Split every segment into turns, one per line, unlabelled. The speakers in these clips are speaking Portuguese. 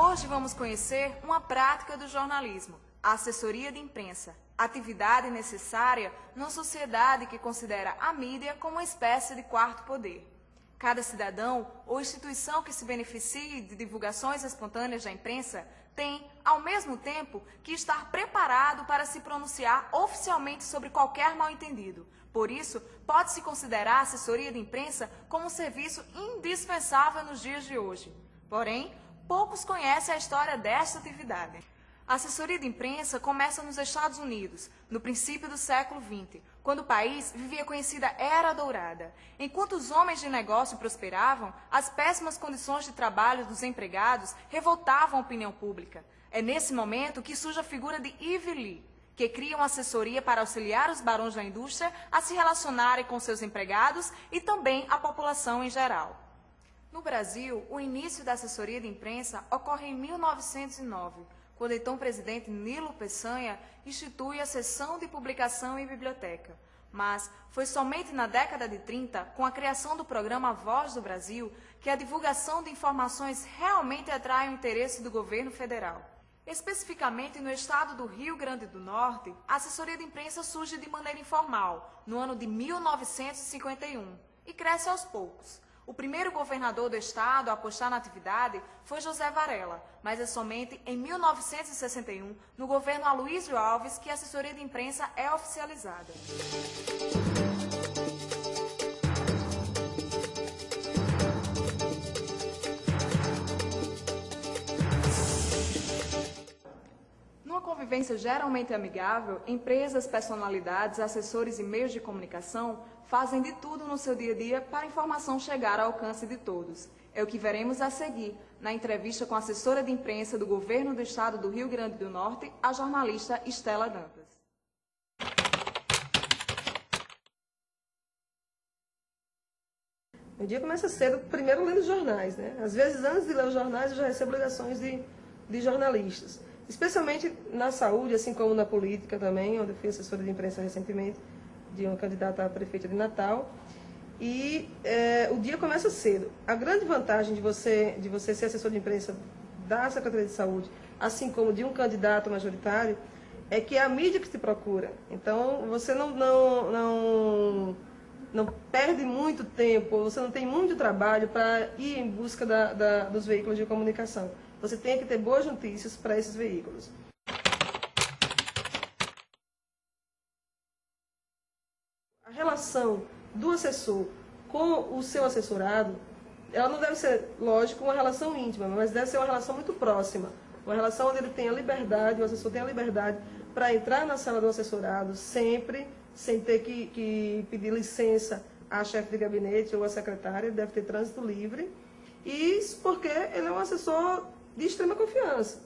Hoje vamos conhecer uma prática do jornalismo, a assessoria de imprensa, atividade necessária numa sociedade que considera a mídia como uma espécie de quarto poder. Cada cidadão ou instituição que se beneficie de divulgações espontâneas da imprensa tem, ao mesmo tempo, que estar preparado para se pronunciar oficialmente sobre qualquer mal-entendido. Por isso, pode-se considerar a assessoria de imprensa como um serviço indispensável nos dias de hoje. Porém, poucos conhecem a história desta atividade. A assessoria de imprensa começa nos Estados Unidos, no princípio do século XX, quando o país vivia a conhecida Era Dourada. Enquanto os homens de negócio prosperavam, as péssimas condições de trabalho dos empregados revoltavam a opinião pública. É nesse momento que surge a figura de Ivy Lee, que cria uma assessoria para auxiliar os barões da indústria a se relacionarem com seus empregados e também a população em geral. No Brasil, o início da assessoria de imprensa ocorre em 1909, quando o então presidente Nilo Peçanha institui a seção de publicação em biblioteca. Mas foi somente na década de 30, com a criação do programa Voz do Brasil, que a divulgação de informações realmente atrai o interesse do governo federal. Especificamente no estado do Rio Grande do Norte, a assessoria de imprensa surge de maneira informal, no ano de 1951, e cresce aos poucos. O primeiro governador do estado a apostar na atividade foi José Varela, mas é somente em 1961, no governo Aloysio Alves, que a assessoria de imprensa é oficializada. Numa convivência geralmente amigável, empresas, personalidades, assessores e meios de comunicação fazem de tudo no seu dia a dia para a informação chegar ao alcance de todos. É o que veremos a seguir, na entrevista com a assessora de imprensa do governo do estado do Rio Grande do Norte, a jornalista Estela Dantas.
O dia começa cedo, primeiro lendo os jornais, né? Às vezes, antes de ler os jornais, eu já recebo ligações de jornalistas. Especialmente na saúde, assim como na política também, onde eu fui assessora de imprensa recentemente, de uma candidata a prefeita de Natal. E o dia começa cedo. A grande vantagem de você ser assessor de imprensa da Secretaria de Saúde, assim como de um candidato majoritário, é que é a mídia que te procura. Então, você não perde muito tempo, você não tem muito trabalho para ir em busca dos veículos de comunicação. Você tem que ter boas notícias para esses veículos. A relação do assessor com o seu assessorado, ela não deve ser, lógico, uma relação íntima, mas deve ser uma relação muito próxima. Uma relação onde ele tem a liberdade, o assessor tem a liberdade para entrar na sala do assessorado sempre, sem ter que pedir licença à chefe de gabinete ou à secretária, ele deve ter trânsito livre. E isso porque ele é um assessor de extrema confiança.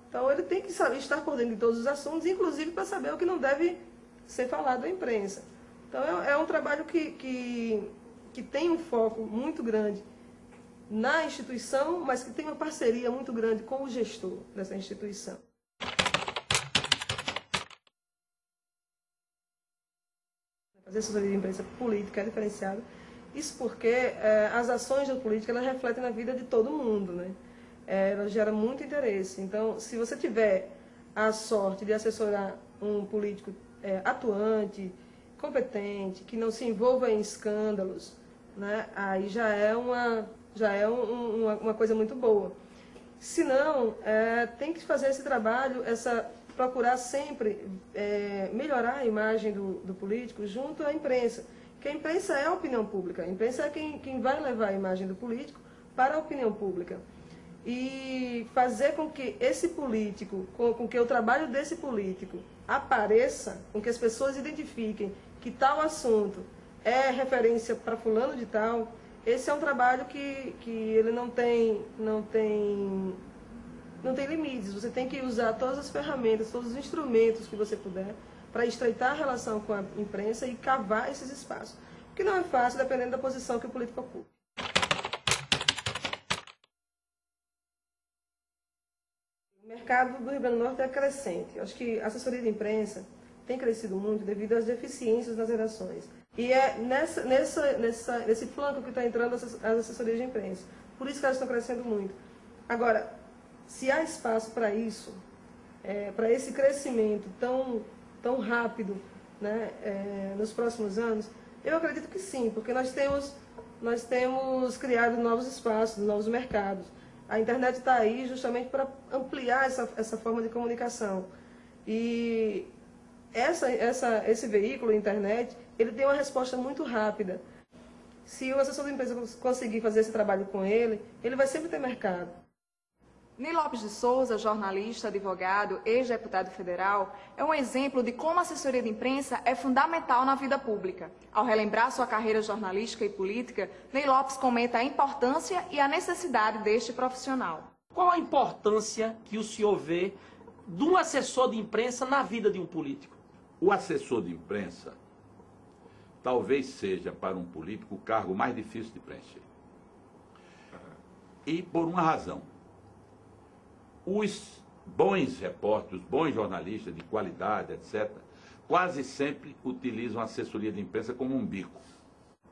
Então, ele tem que estar por dentro de todos os assuntos, inclusive para saber o que não deve ser falado à imprensa. Então, é um trabalho que tem um foco muito grande na instituição, mas que tem uma parceria muito grande com o gestor dessa instituição. Fazer assessoria de imprensa política é diferenciado. Isso porque as ações da política elas refletem na vida de todo mundo, né? Ela gera muito interesse. Então, se você tiver a sorte de assessorar um político atuante, competente, que não se envolva em escândalos, né, aí já é uma coisa muito boa. Se não, tem que fazer esse trabalho, procurar sempre melhorar a imagem do político junto à imprensa. Porque a imprensa é a opinião pública, a imprensa é quem vai levar a imagem do político para a opinião pública. E fazer com que esse político, com que o trabalho desse político apareça, com que as pessoas identifiquem que tal assunto é referência para fulano de tal, esse é um trabalho que ele não tem limites. Você tem que usar todas as ferramentas, todos os instrumentos que você puder para estreitar a relação com a imprensa e cavar esses espaços. O que não é fácil, dependendo da posição que o político ocupa. O mercado do Rio Grande do Norte é crescente. Eu acho que a assessoria de imprensa tem crescido muito devido às deficiências nas redações. E é nesse flanco que está entrando as assessorias de imprensa. Por isso que elas estão crescendo muito. Agora, Se há espaço para isso, para esse crescimento tão rápido, né, nos próximos anos, eu acredito que sim, porque nós temos criado novos espaços, novos mercados. A internet está aí justamente para ampliar essa forma de comunicação. E esse veículo, a internet, ele tem uma resposta muito rápida. Se o assessor de empresa conseguir fazer esse trabalho com ele vai sempre ter mercado.
Ney Lopes de Souza, jornalista, advogado, ex-deputado federal, é um exemplo de como a assessoria de imprensa é fundamental na vida pública. Ao relembrar sua carreira jornalística e política, Ney Lopes comenta a importância e a necessidade deste profissional.
Qual a importância que o senhor vê de um assessor de imprensa na vida de um político?
O assessor de imprensa talvez seja, para um político, o cargo mais difícil de preencher. E por uma razão. Os bons repórteres, os bons jornalistas de qualidade, etc., quase sempre utilizam a assessoria de imprensa como um bico.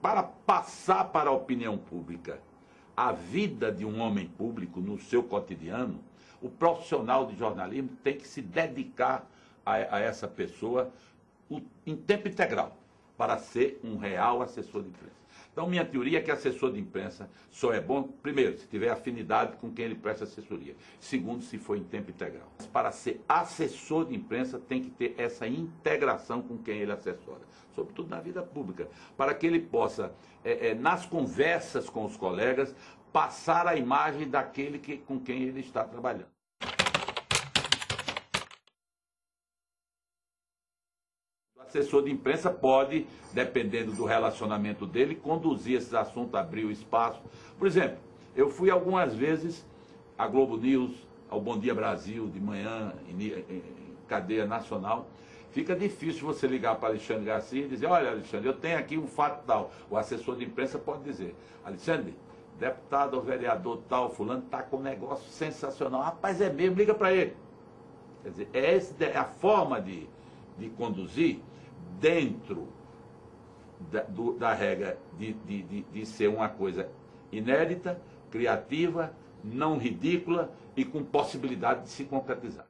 Para passar para a opinião pública a vida de um homem público no seu cotidiano, o profissional de jornalismo tem que se dedicar a essa pessoa em tempo integral para ser um real assessor de imprensa. Então, minha teoria é que assessor de imprensa só é bom, primeiro, se tiver afinidade com quem ele presta assessoria. Segundo, se for em tempo integral. Para ser assessor de imprensa, tem que ter essa integração com quem ele assessora, sobretudo na vida pública, para que ele possa, nas conversas com os colegas, passar a imagem daquele com quem ele está trabalhando. O assessor de imprensa pode, dependendo do relacionamento dele, conduzir esses assuntos, abrir o espaço. Por exemplo, eu fui algumas vezes à Globo News, ao Bom Dia Brasil, de manhã, em cadeia nacional. Fica difícil você ligar para Alexandre Garcia e dizer: olha, Alexandre, eu tenho aqui um fato tal. O assessor de imprensa pode dizer: Alexandre, deputado ou vereador tal, fulano, está com um negócio sensacional. Rapaz, é mesmo, liga para ele. Quer dizer, é a forma de conduzir dentro da regra de ser uma coisa inédita, criativa, não ridícula e com possibilidade de se concretizar.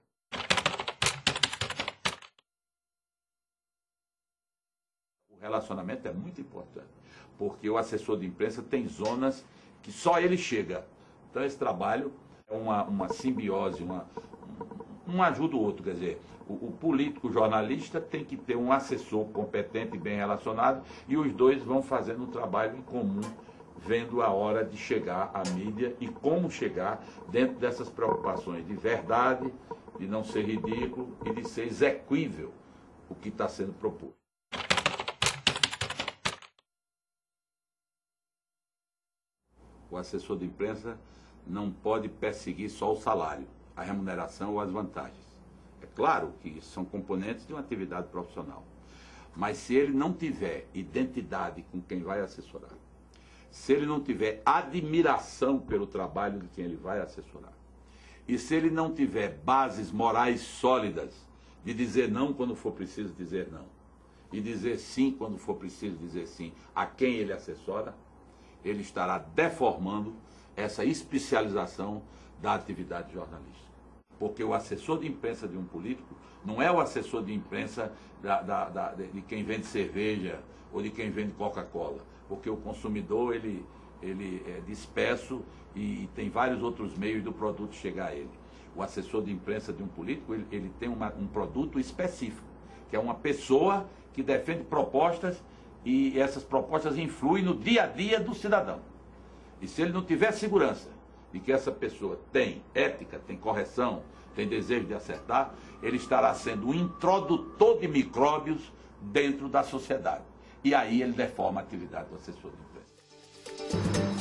O relacionamento é muito importante, porque o assessor de imprensa tem zonas que só ele chega. Então esse trabalho é uma simbiose, um ajuda o outro, quer dizer, o político, o jornalista tem que ter um assessor competente e bem relacionado e os dois vão fazendo um trabalho em comum, vendo a hora de chegar à mídia e como chegar dentro dessas preocupações de verdade, de não ser ridículo e de ser exequível o que está sendo proposto. O assessor de imprensa não pode perseguir só o salário, a remuneração ou as vantagens. É claro que são componentes de uma atividade profissional. Mas se ele não tiver identidade com quem vai assessorar, se ele não tiver admiração pelo trabalho de quem ele vai assessorar, e se ele não tiver bases morais sólidas de dizer não quando for preciso dizer não, e dizer sim quando for preciso dizer sim a quem ele assessora, ele estará deformando essa especialização da atividade jornalística. Porque o assessor de imprensa de um político não é o assessor de imprensa de quem vende cerveja ou de quem vende Coca-Cola. Porque o consumidor ele é disperso e tem vários outros meios do produto chegar a ele. O assessor de imprensa de um político ele tem um produto específico, que é uma pessoa que defende propostas e essas propostas influem no dia a dia do cidadão. E se ele não tiver segurança de que essa pessoa tem ética, tem correção, tem desejo de acertar, ele estará sendo um introdutor de micróbios dentro da sociedade. E aí ele deforma a atividade do assessor de imprensa.